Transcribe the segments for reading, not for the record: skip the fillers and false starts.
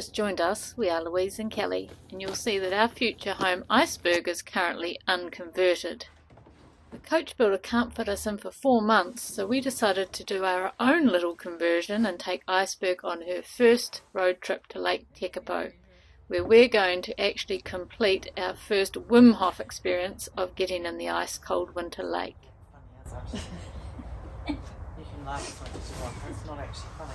just joined us, we are Louise and Kelly, and you'll see that our future home Iceberg is currently unconverted. The coach builder can't fit us in for 4 months, so we decided to do our own little conversion and take Iceberg on her first road trip to Lake Tekapo, where we're going to actually complete our first Wim Hof experience of getting in the ice-cold winter lake. You can laugh as much as you want, but it's not actually funny.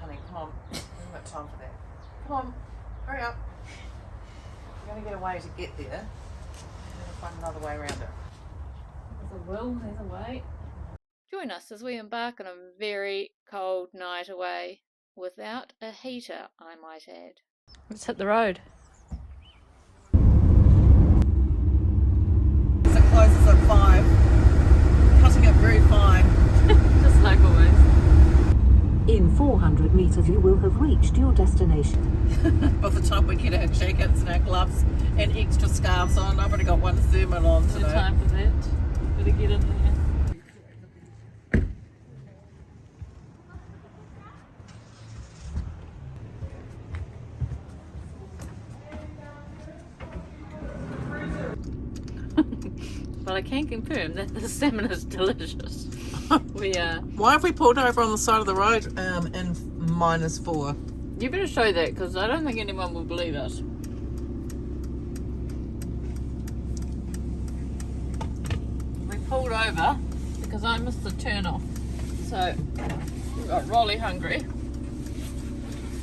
Honey, come on. We haven't got time for that. Come on, hurry up. We're going to get a way to get there. We're going to find another way around it. There's a will, there's a way. Join us as we embark on a very cold night away, without a heater, I might add. Let's hit the road. So it closes at 5. Cutting it very fine. Just like always. In 400 metres you will have reached your destination. By the time we get our jackets and our gloves and extra scarves on, I've only got one thermal on today. No time for that. Better get in there. Well, I can confirm that the salmon is delicious. Why have we pulled over on the side of the road in -4? You better show that, because I don't think anyone will believe us. We pulled over because I missed the turn off. So, we got rolly hungry.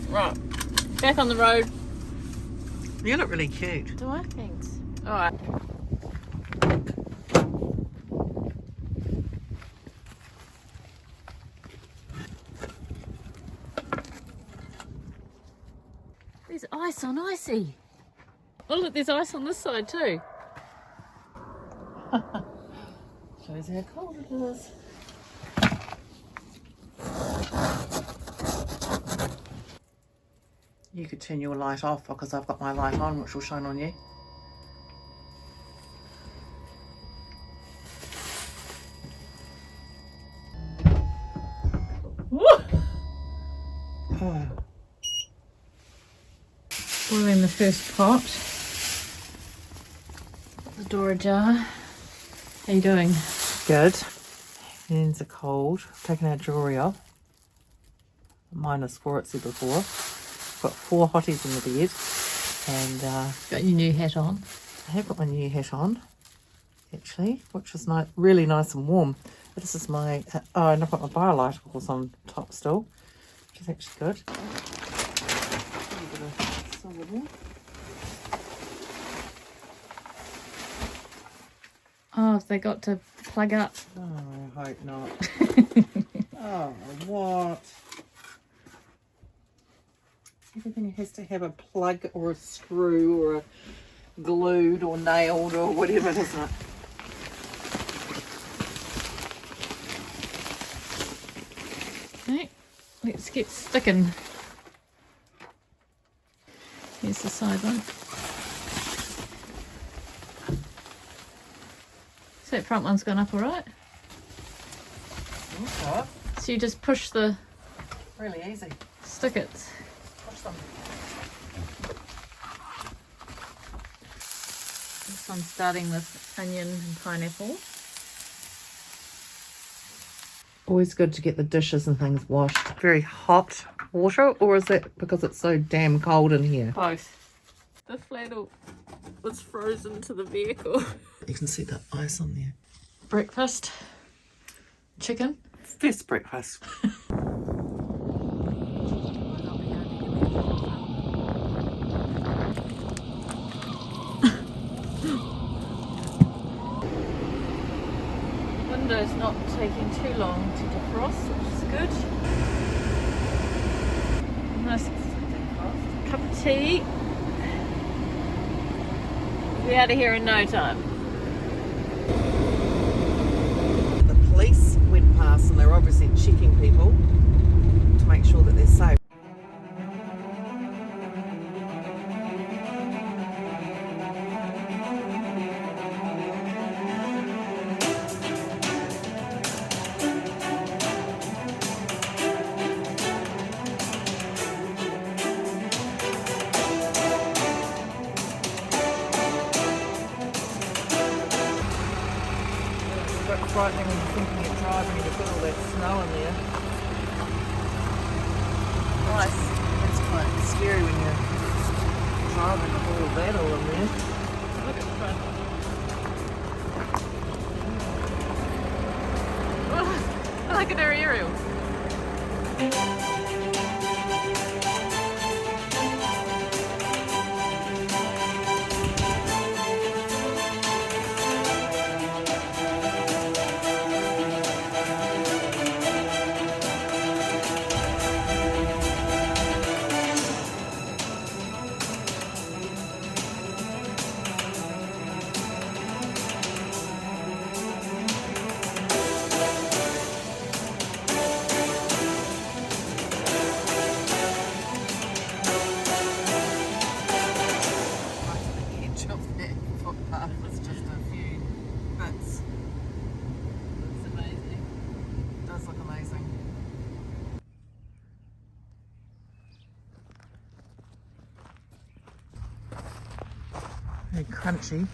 Right, back on the road. You look really cute. Do I? Thanks. Alright. There's ice on icy. Oh look, there's ice on this side too. Shows how cold it is. You could turn your light off because I've got my light on, which will shine on you. Oh. Boiling the first pot. The door ajar. How you doing? Good. Hands are cold. Taking our jewellery off. -4 it said before. Got 4 hotties in the bed. And Got your new hat on. I have got my new hat on, actually, which is really nice and warm. This is my, and I've got my biologicals on top still, which is actually good. A little bit of silver there. Oh, have they got to plug up? Oh, I hope not. Oh, what? Everything has to have a plug or a screw or a glued or nailed or whatever, doesn't it? Okay, let's get sticking. Here's the side one. So that front one's gone up alright? Okay. So you just push the Really easy. stickets. Push them. This one's starting with onion and pineapple. Always good to get the dishes and things washed. Very hot water, or is that because it's so damn cold in here? Both. The flannel was frozen to the vehicle. You can see the ice on there. Breakfast. Chicken. First breakfast. Window's not taking too long to defrost, which is good. Nice cup of tea. We'll be out of here in no time. The police went past and they were obviously checking people to make sure that they're safe. frightening when you're thinking you're driving and you've got all that snow in there. Nice. That's quite scary when you're driving with all of that all in there. Look at the front. Oh, look at her aerial. It's just a few bits. It's amazing. It does look amazing. Very crunchy.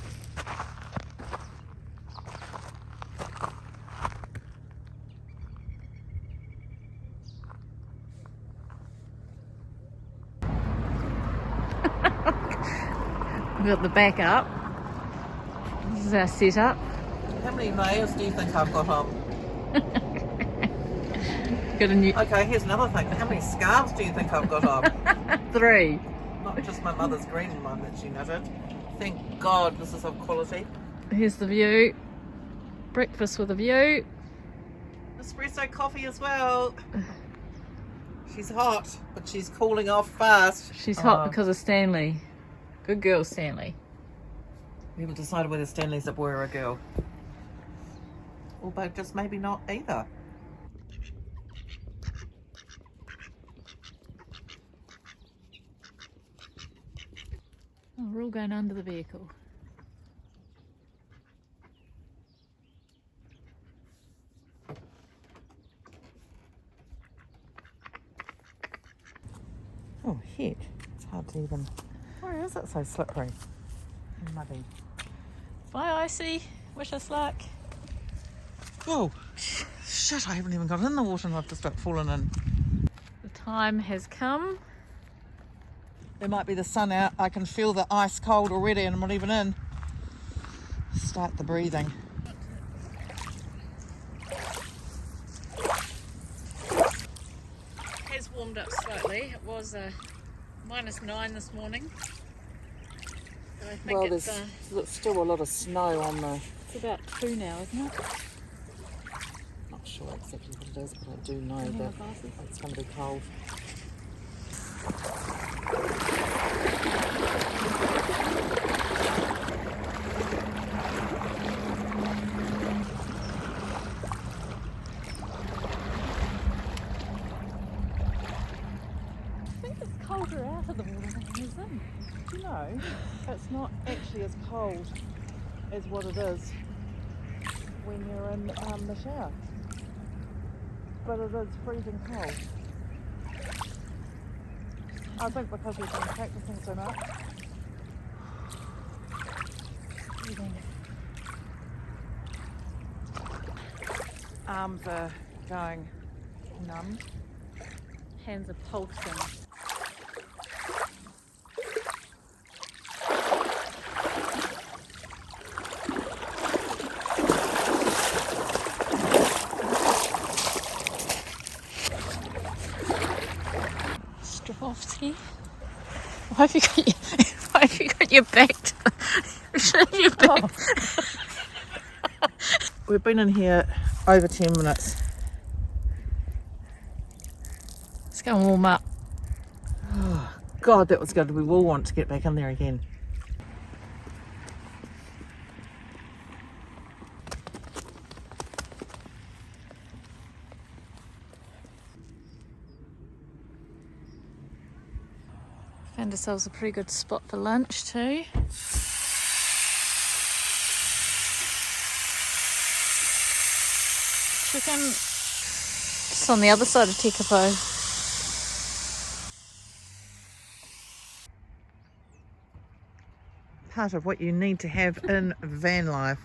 We've got the back up. This is our setup. How many layers do you think I've got on? Got a new Okay, here's another thing. How many scarves do you think I've got on? 3. Not just my mother's green one that she knitted. Thank God this is of quality. Here's the view. Breakfast with a view. Espresso coffee as well. She's hot, but she's cooling off fast. She's hot because of Stanley. Good girl, Stanley. We haven't decided whether Stanley's a boy or a girl. Or both, just maybe not either. Oh, we're all going under the vehicle. Oh, heck. It's hard to even... Why is it so slippery and muddy? Bye, Icy. Wish us luck. Whoa. Shit, I haven't even got in the water and I've just got fallen in. The time has come. There might be the sun out. I can feel the ice cold already and I'm not even in. Start the breathing. It has warmed up slightly. It was -9 this morning. So I think Well, it's there's still a lot of snow on the... it's about 2 now, isn't it? Not sure exactly what it is, but I do know Can you that have glasses? it's going to be cold. I think it's colder out of the water than it is in. Do you know, it's not actually as cold as what it is when you're in the shower. But it is freezing cold. I think because we've been practicing so much. Arms are going numb. Hands are pulsing. Strip off tea. Why have you got your back to your back? Oh. We've been in here over 10 minutes. Let's go and warm up. Oh, God, that was good. We will want to get back in there again. Found ourselves a pretty good spot for lunch too. Chicken. Just on the other side of Tekapo. Part of what you need to have in van life.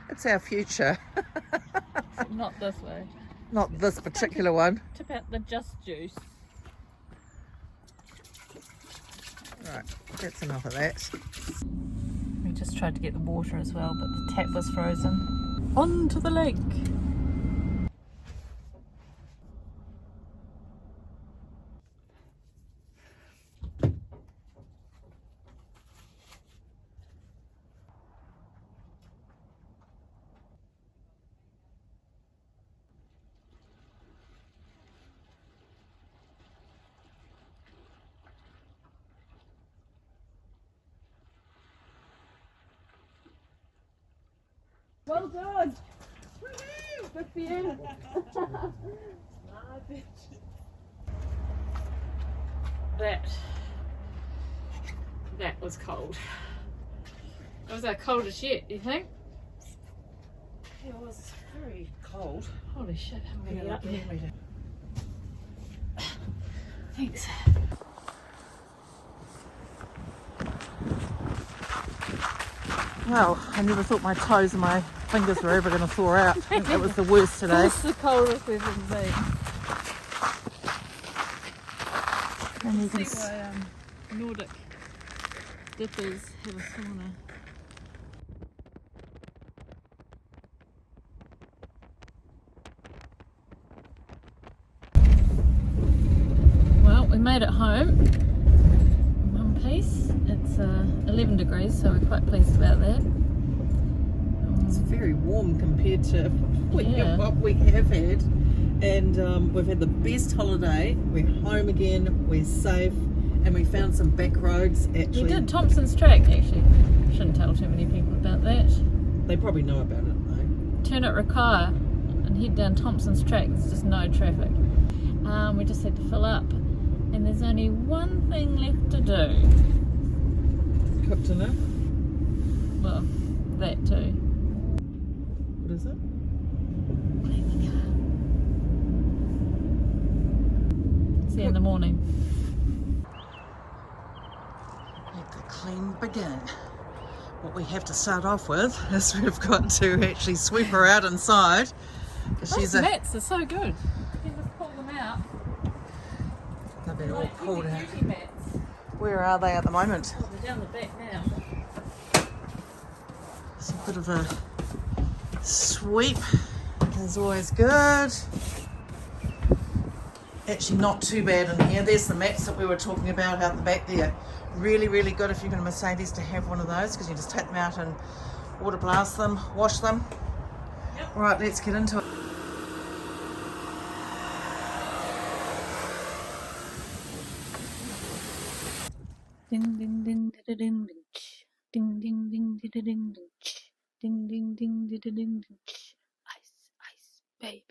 It's our future. Not this way. Not this particular one. Tip out the just juice. Right, that's enough of that. We just tried to get the water as well, but the tap was frozen. On to the lake. Well done! Woohoo! Good for you! That was cold. That was our coldest yet, do you think? It was very cold. Holy shit, I'm gonna get up there. Thanks. Well, I never thought my toes and my fingers were ever going to thaw out. I think it was the worst today. It's the coldest we've ever been. And you can See why Nordic dippers have a sauna. Well, we made it home in one piece. It's 11 degrees, so we're quite pleased about that. It's very warm compared to Yeah. what we have had, and we've had the best holiday. We're home again, we're safe, and we found some back roads actually. We did Thompson's Track actually. Shouldn't tell too many people about that. They probably know about it though. Turn at Rakaya and head down Thompson's Track. There's just no traffic. We just had to fill up, and there's only one thing left to do. Cook dinner? Well, that too. What is it? See you in the morning. Let the clean begin. What we have to start off with is we've got to actually sweep her out inside. Those mats are so good. You just pull them out. They've been all pulled out. Beauty mats. Where are they at the moment? Oh, they're down the back now. It's a bit of a sweep is always good. Actually not too bad in here. There's the mats that we were talking about out the back there. Really, really good if you're going to Mercedes to have one of those, because you just take them out and water blast them, wash them. Yep. Right, let's get into it. Ding ding ding ding ding ding ding ding ding ding ding ding ding ding ding ding ding. Ice, ice, baby.